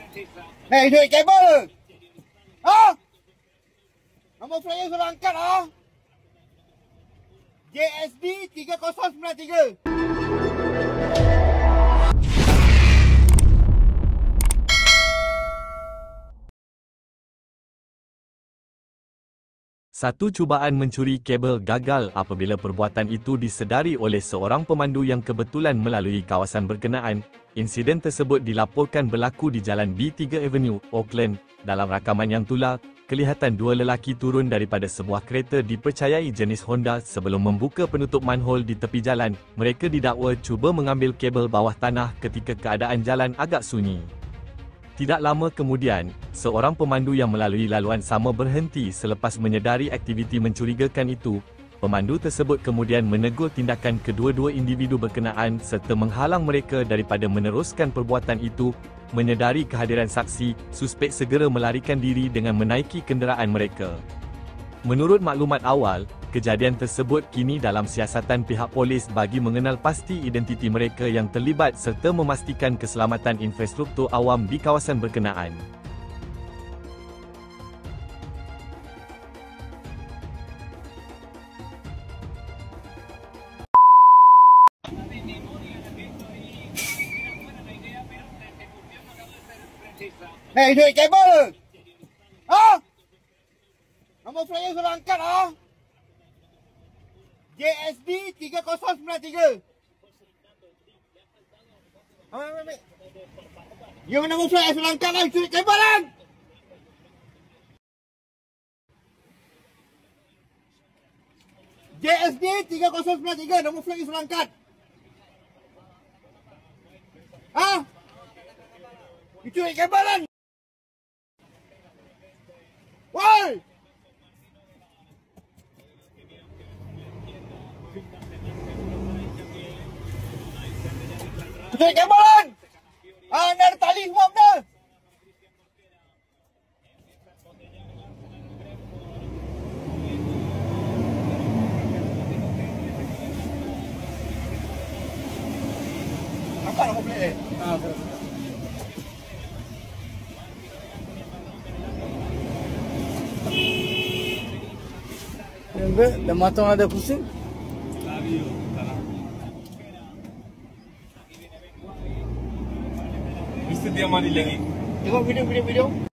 Hei, duit kabel! Ha? Nombor flyer suruh angkat ha? JSD 3093. Satu cubaan mencuri kabel gagal apabila perbuatan itu disedari oleh seorang pemandu yang kebetulan melalui kawasan berkenaan. Insiden tersebut dilaporkan berlaku di Jalan B3 Avenue, Auckland. Dalam rakaman yang tular, kelihatan dua lelaki turun daripada sebuah kereta dipercayai jenis Honda sebelum membuka penutup manhole di tepi jalan. Mereka didakwa cuba mengambil kabel bawah tanah ketika keadaan jalan agak sunyi. Tidak lama kemudian, seorang pemandu yang melalui laluan sama berhenti selepas menyedari aktiviti mencurigakan itu. Pemandu tersebut kemudian menegur tindakan kedua-dua individu berkenaan serta menghalang mereka daripada meneruskan perbuatan itu. Menyedari kehadiran saksi, suspek segera melarikan diri dengan menaiki kenderaan mereka. Menurut maklumat awal, kejadian tersebut kini dalam siasatan pihak polis bagi mengenal pasti identiti mereka yang terlibat serta memastikan keselamatan infrastruktur awam di kawasan berkenaan. Hei, duit kabel! Ha? Nombor flyer suruh angkat ha? JSD 3093. Ambil. Yang nombor flyer suruh angkat lah, duit kabel kan? JSD 3093, nombor flyer suruh angkat. Ha? Itu duit kabel kan? Woi! Duit kabel kan? Anda ada tali semua benda. Apa nak boleh? Dah matang ada pusing. Mesti dia mandi lagi. Tengok video.